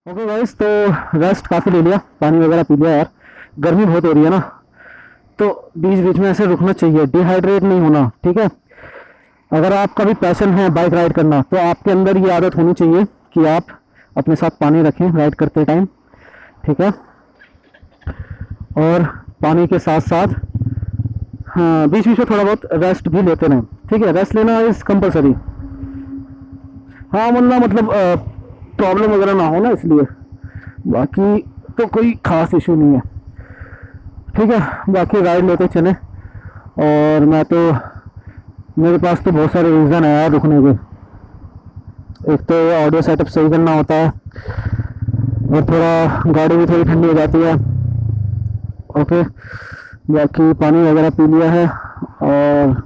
Okay guys, तो rest काफ़ी ले लिया, पानी वगैरह पी लिया यार। गर्मी बहुत हो रही है ना, तो बीच बीच में ऐसे रुकना चाहिए, डिहाइड्रेट नहीं होना, ठीक है। अगर आपका भी पैशन है बाइक राइड करना, तो आपके अंदर ये आदत होनी चाहिए कि आप अपने साथ पानी रखें राइड करते टाइम, ठीक है। और पानी के साथ साथ हाँ, बीच बीच में थोड़ा बहुत रेस्ट भी लेते रहें, ठीक है। रेस्ट लेना इज़ कंपलसरी। हाँ, मतलब प्रॉब्लम वगैरह ना हो ना, इसलिए। बाकी तो कोई खास इशू नहीं है, ठीक है। बाकी राइड लेते चले। और मैं तो मेरे पास तो बहुत सारे रीज़न है यार रुकने के। एक तो ऑडियो सेटअप सही करना होता है, और थोड़ा गाड़ी भी थोड़ी ठंडी हो जाती है। ओके, बाकी पानी वगैरह पी लिया है और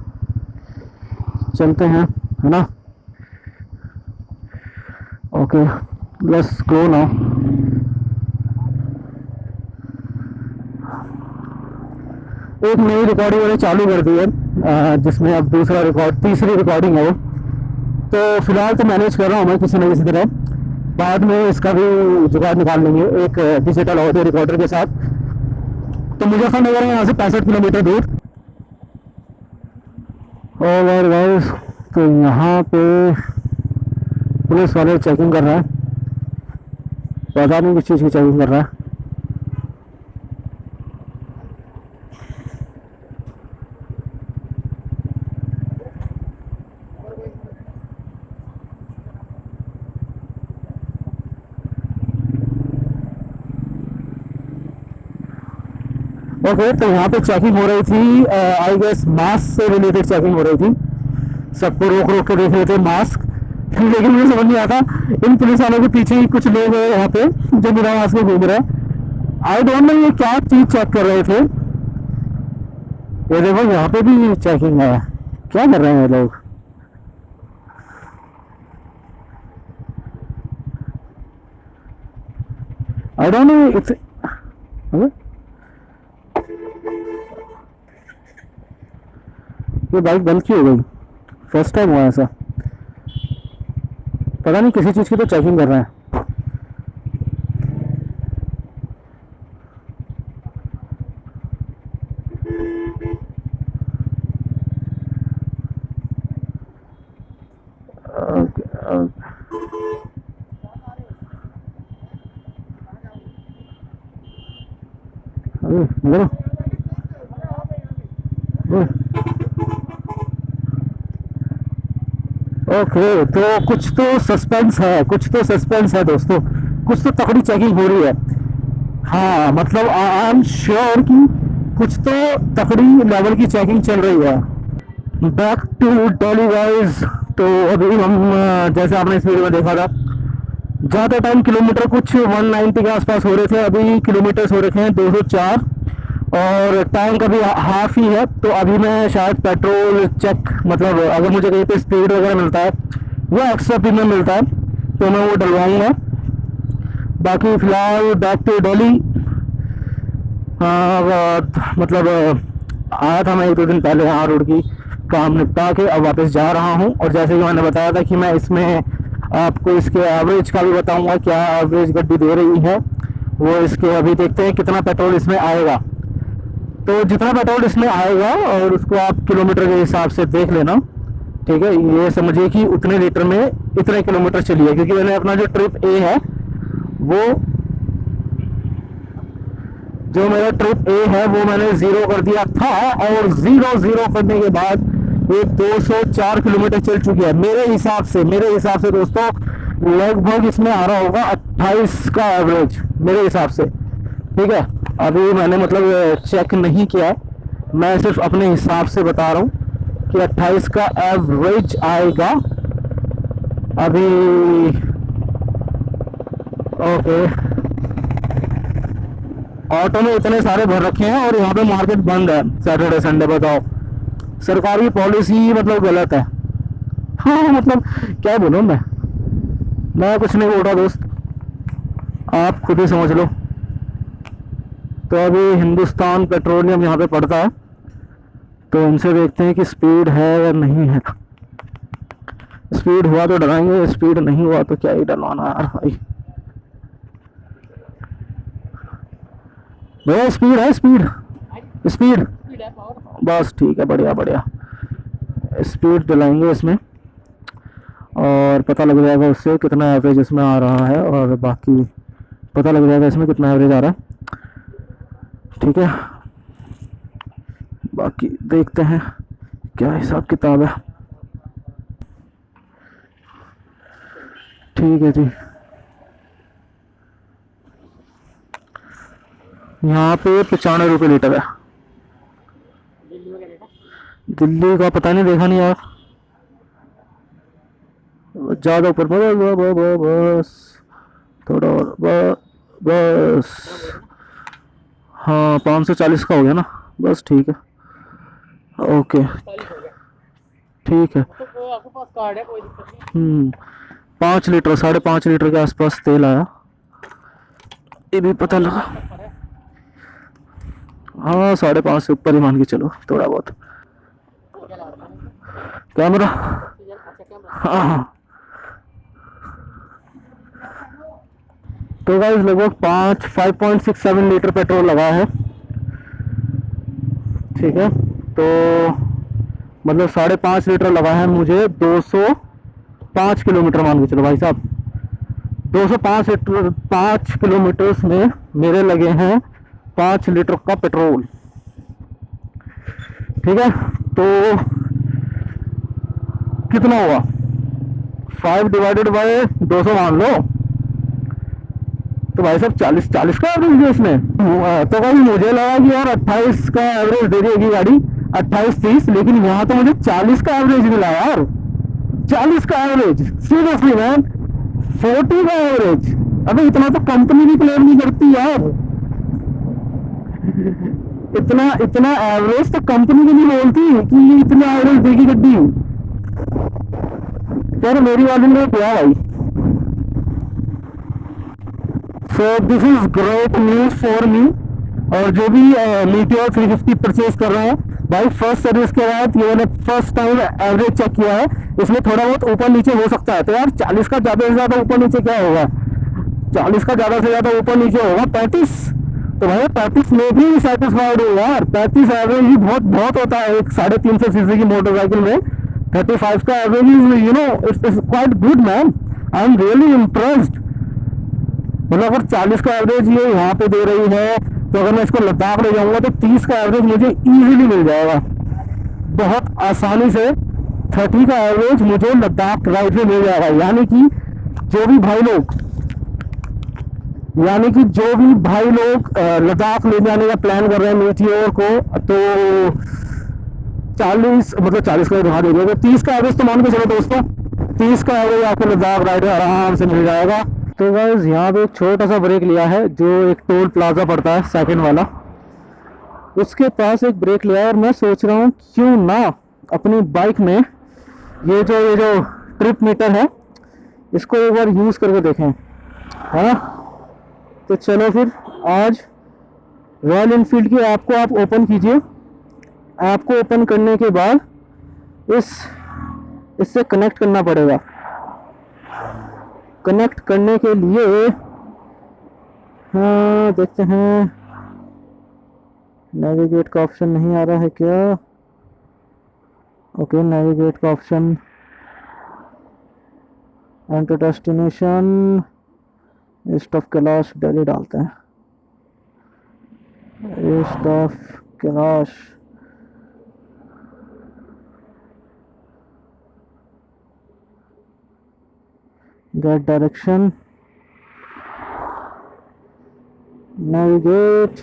चलते हैं, है ना। Okay, let's go now. एक नई रिकॉर्डिंग मैंने चालू कर दी है, जिसमें अब तीसरी रिकॉर्डिंग है वो। तो फिलहाल तो मैनेज कर रहा हूँ मैं किसी न किसी तरह। बाद में इसका भी जुगाड़ निकाल लेंगे एक डिजिटल ऑडियो रिकॉर्डर के साथ। तो मुजफ्फरनगर है यहाँ से 65 किलोमीटर दूर। और गाइस, तो यहाँ पे पुलिस वाले चेकिंग कर रहा है, पता नहीं किस चीज़ की चेकिंग कर रहा है। ओके, तो यहाँ पे चेकिंग हो रही थी, आई गेस मास्क से रिलेटेड चेकिंग हो रही थी। सबको रोक रोक के देख रहे थे मास्क। लेकिन मुझे समझ नहीं आता, इन पुलिस वालों के पीछे ही कुछ लोग हैं यहाँ पे जो बिना मास्क के घूम रहे हैं। आई डोंट नो ये क्या चीज चेक कर रहे थे। ये देखो, यहाँ पे भी चेकिंग है। क्या कर रहे हैं ये लोग? I don't know it's. ये बाइक बंद क्यों हो गई? फर्स्ट टाइम हुआ ऐसा। पता नहीं, किसी चीज़ की तो चेकिंग कर रहे हैं। ओके, ओके, तो कुछ तो सस्पेंस है दोस्तों। कुछ तो तकड़ी चेकिंग हो रही है। हाँ, मतलब आई एम श्योर कि कुछ तो तकड़ी लेवल की चेकिंग चल रही है। Back to Delhi guys. तो अभी हम जैसे आपने इस वीडियो में देखा था, ज़्यादा टाइम किलोमीटर कुछ 190 के आसपास हो रहे थे, अभी किलोमीटर्स हो रखे हैं 204। और टैंक अभी हाफ ही है। तो अभी मैं शायद पेट्रोल चेक, मतलब अगर मुझे कहीं पे स्पीड वगैरह मिलता है या एक्स्ट्रा प्रीमियम मिलता है तो मैं वो डलवाऊंगा। बाकी फ़िलहाल बैक टू दिल्ली। मतलब आया था मैं 1-2 दिन पहले यहाँ, रोड की काम निपटा के अब वापस जा रहा हूँ। और जैसे कि मैंने बताया था कि मैं इसमें आपको इसके एवरेज का भी बताऊंगा, क्या एवरेज गड्डी दे रही है वो। इसके अभी देखते हैं कितना पेट्रोल इसमें आएगा। तो जितना पेट्रोल इसमें आएगा और उसको आप किलोमीटर के हिसाब से देख लेना, ठीक है। ये समझिए कि उतने लीटर में इतने किलोमीटर चलिए, क्योंकि मैंने अपना जो ट्रिप ए है वो, जो मेरा ट्रिप ए है वो मैंने ज़ीरो कर दिया था। और ज़ीरो करने के बाद ये 204 किलोमीटर चल चुकी है मेरे हिसाब से दोस्तों। लगभग इसमें आ रहा होगा 28 का एवरेज मेरे हिसाब से, ठीक है। अभी मैंने मतलब चेक नहीं किया, मैं सिर्फ अपने हिसाब से बता रहा हूँ कि 28 का एवरेज आएगा अभी। ओके, ऑटो में इतने सारे भर रखे हैं और यहाँ पे मार्केट बंद है सैटरडे संडे। बताओ, सरकारी पॉलिसी मतलब गलत है। हाँ, मतलब क्या बोलूँ मैं कुछ नहीं बोल रहा दोस्त, आप खुद ही समझ लो। तो अभी हिंदुस्तान पेट्रोलियम यहाँ पे पड़ता है, तो इनसे देखते हैं कि स्पीड है या नहीं है। स्पीड हुआ तो डराएंगे, स्पीड नहीं हुआ तो क्या ही डरवाना यार भाई। भैया स्पीड है, स्पीड स्पीड बस ठीक है, बढ़िया बढ़िया। स्पीड दिलाएंगे इसमें और पता लग जाएगा उससे कितना एवरेज इसमें आ रहा है, और बाकी पता लग जाएगा इसमें कितना एवरेज आ रहा है। ठीक है, बाकी देखते हैं क्या हिसाब किताब है। ठीक है जी, यहाँ पे 95 रुपये लीटर है। दिल्ली का पता नहीं, देखा नहीं यार, ज़्यादा ऊपर बस थोड़ा और बस। हाँ 540 का हो गया ना, बस ठीक है, ओके ठीक है। आपके पास कार्ड है, कोई दिक्कत नहीं। 5 लीटर 5.5 लीटर के आसपास तेल आया, ये भी पता लगा। हाँ 5.5 से ऊपर ही मान के चलो, थोड़ा बहुत। कैमरा, हाँ तो गाइस लगभग 5.67 लीटर पेट्रोल लगा है। ठीक है, तो मतलब 5.5 लीटर लगा है मुझे 205 किलोमीटर मान के चलो भाई साहब। 205 लीटर 5 किलोमीटर में मेरे लगे हैं 5 लीटर का पेट्रोल। ठीक है, तो कितना हुआ, 5 डिवाइडेड बाय 200 मान लो, तो भाई साहब 40 का एवरेज दिया इसने। तो भाई मुझे लगा कि यार 28 का एवरेज दे देगी गाड़ी, 28-30, लेकिन यहाँ तो मुझे 40 का एवरेज मिला यार, 40 का एवरेज, सीरियसली मैन, 40 का एवरेज। अबे इतना तो कंपनी भी क्लेम नहीं करती यार, इतना एवरेज तो कंपनी भी नहीं बोलती कि ये इतना एवरेज देगी गड्डी। यार मेरी वाली ने किया भाई। So this is great news for me. और जो भी मीटियोर 350 परचेज कर रहे हैं भाई, फर्स्ट सर्विस के बाद ये मैंने फर्स्ट टाइम एवरेज चेक किया है, इसमें थोड़ा बहुत ऊपर नीचे हो सकता है। तो यार 40 का ज्यादा से ज्यादा ऊपर नीचे क्या होगा, 40 का ज्यादा से ज्यादा ऊपर नीचे होगा 35। तो भाई 35 में भी सेटिस्फाइड हूँ यार, 35 एवरेज ही बहुत बहुत होता है एक 350 सीसी की मोटरसाइकिल में। 35 का average is you know it's quite good man, I am really impressed. मतलब अगर 40 का एवरेज ये यहाँ पे दे रही है, तो अगर मैं इसको लद्दाख ले जाऊंगा तो 30 का एवरेज मुझे इजीली मिल जाएगा, बहुत आसानी से 30 का एवरेज मुझे लद्दाख राइड में मिल जाएगा। यानी कि जो भी भाई लोग लद्दाख ले जाने का प्लान कर रहे हैं मीटियोर को, तो 40 का दिखा दे रहे, 30 का एवरेज तो मान के चलो दोस्तों, 30 का एवरेज आपको लद्दाख राइड आराम से मिल जाएगा। तो गाइस यहाँ पे एक छोटा सा ब्रेक लिया है, जो एक टोल प्लाजा पड़ता है सेकंड वाला, उसके पास एक ब्रेक लिया है। और मैं सोच रहा हूँ क्यों ना अपनी बाइक में ये जो ट्रिप मीटर है, इसको एक बार यूज़ करके देखें, है ना। तो चलो फिर आज रॉयल इनफील्ड की ऐप को आप ओपन कीजिए। ऐप को ओपन करने के बाद इससे कनेक्ट करना पड़ेगा। कनेक्ट करने के लिए हाँ देखते हैं, नेविगेट का ऑप्शन नहीं आ रहा है क्या। ओके, नेविगेट का option, enter destination, east of Kailash Delhi डालते हैं, east of Kailash. Get direction, navigate,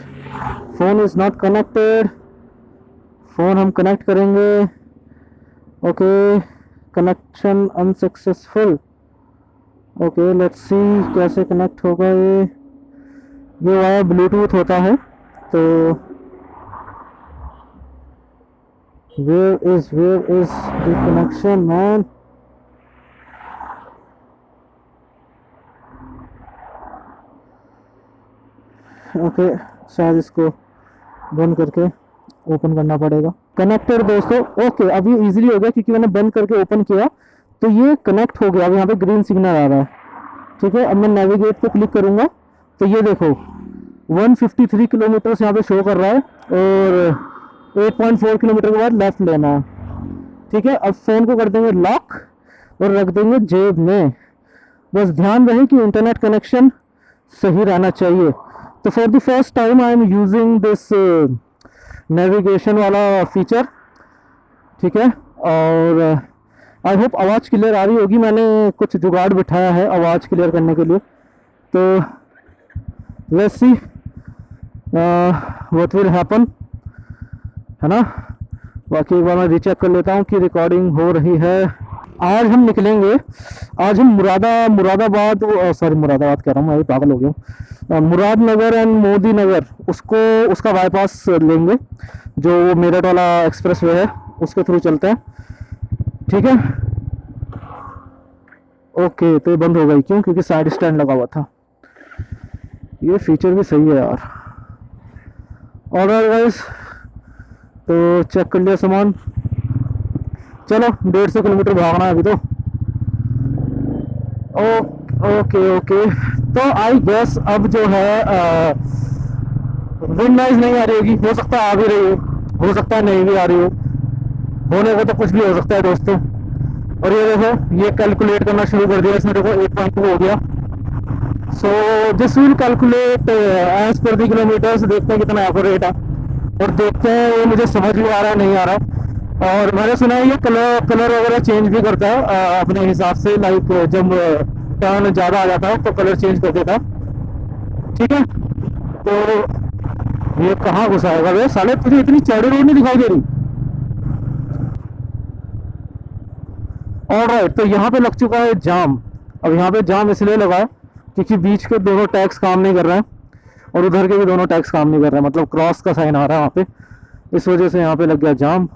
phone is not connected, phone हम कनेक्ट करेंगे। Okay, connection unsuccessful. Okay let's see कैसे कनेक्ट होगा ये वाया ब्लूटूथ होता है। तो where is the connection man. Okay शायद इसको बंद करके ओपन करना पड़ेगा। कनेक्टेड दोस्तों, ओके अब ये इजीली हो गया क्योंकि मैंने बंद करके ओपन किया, तो ये कनेक्ट हो गया। अब यहाँ पे ग्रीन सिग्नल आ रहा है। ठीक है, अब मैं नेविगेट पे क्लिक करूँगा तो ये देखो 153 किलोमीटर यहाँ पे शो कर रहा है, और 8.4 किलोमीटर के बाद लेफ्ट लेना है। ठीक है, अब फ़ोन को कर देंगे लॉक और रख देंगे जेब में। बस ध्यान रहे कि इंटरनेट कनेक्शन सही रहना चाहिए। तो for the first time I am using this navigation वाला फीचर। ठीक है, और आई होप आवाज़ क्लियर आ रही होगी। मैंने कुछ जुगाड़ बिठाया है आवाज़ क्लियर करने के लिए, तो let's see what will happen, है ना। बाकी एक बार मैं रीचेक कर लेता हूँ कि रिकॉर्डिंग हो रही है। आज हम निकलेंगे, आज हम मुरादाबाद, सॉरी मुरादाबाद कह रहा हूँ, मैं पागल हो गया हूँ। मुरादनगर एंड मोदी नगर, उसका बाईपास लेंगे, जो मेरठ वाला एक्सप्रेस वे है उसके थ्रू चलते हैं। ठीक है, ओके। तो ये बंद हो गई, क्यों? क्योंकि साइड स्टैंड लगा हुआ था। ये फीचर भी सही है यार। ऑलराइट गाइस, तो चेक कर लिया सामान। चलो 150 किलोमीटर भागना है अभी तो। ओके। तो आई गेस अब जो है विंड नॉइज नहीं आ रही होगी, हो सकता है आ भी रही हो सकता है नहीं भी आ रही हो। होने को तो कुछ भी हो सकता है दोस्तों। और ये देखो, ये कैलकुलेट करना शुरू कर दिया इसने, देखो 8.2 हो गया। So this will calculate as per the kilometres. देखते हैं कितना एक्यूरेट है, और देखते हैं ये मुझे समझ भी आ रहा है नहीं आ रहा। और मैंने सुना है ये कलर वगैरह चेंज भी करता है अपने हिसाब से, लाइक जब टर्न ज़्यादा आ जाता है तो कलर चेंज कर देता है। ठीक है, तो ये कहाँ घुसाएगा वे साले, तुझे इतनी चौड़ी रोड नहीं दिखाई दे रही। ऑलराइट, तो यहाँ पे लग चुका है जाम। अब यहाँ पे जाम इसलिए लगा है क्योंकि बीच के दोनों टैक्स काम नहीं कर रहे हैं, और उधर के भी दोनों टैक्स काम नहीं कर रहे हैं, मतलब क्रॉस का साइन आ रहा है वहाँ पे, इस वजह से यहाँ पे लग गया जाम।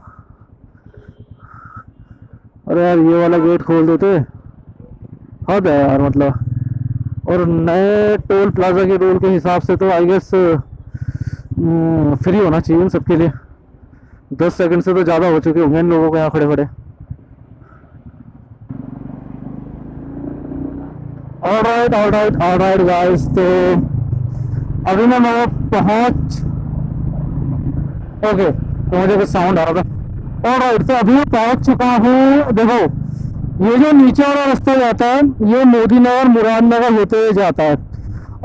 अरे यार ये वाला गेट खोल देते, हद है यार मतलब। और नए टोल प्लाजा के रूल के हिसाब से तो आई गेस फ्री होना चाहिए इन सबके लिए। 10 सेकंड से तो ज़्यादा हो चुके होंगे इन लोगों को यहाँ खड़े खड़े। ऑलराइट गाइस, तो अभी मैं पहुंच, ओके, तो मुझे कुछ साउंड आ रहा था। ऑलराइट, तो अभी मैं पहुंच चुका हूँ। देखो ये जो नीचे वाला रास्ता जाता है ये मोदी नगर मुरादनगर होते हुए जाता है,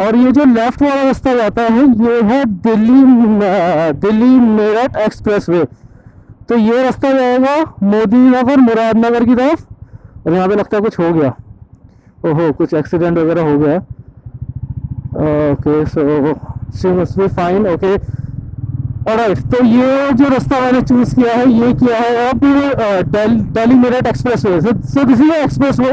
और ये जो लेफ्ट वाला रास्ता जाता है ये है दिल्ली मेरठ एक्सप्रेस वे। तो ये रास्ता जाएगा मोदी नगर मुरादनगर की तरफ, और यहाँ पे लगता है कुछ हो गया। ओहो, कुछ एक्सीडेंट वगैरह हो गया। Okay, so must be fine. Okay, alright, तो ये जो रास्ता मैंने चूज किया है ये किया है अब Delhi Meerut express way. So this is express way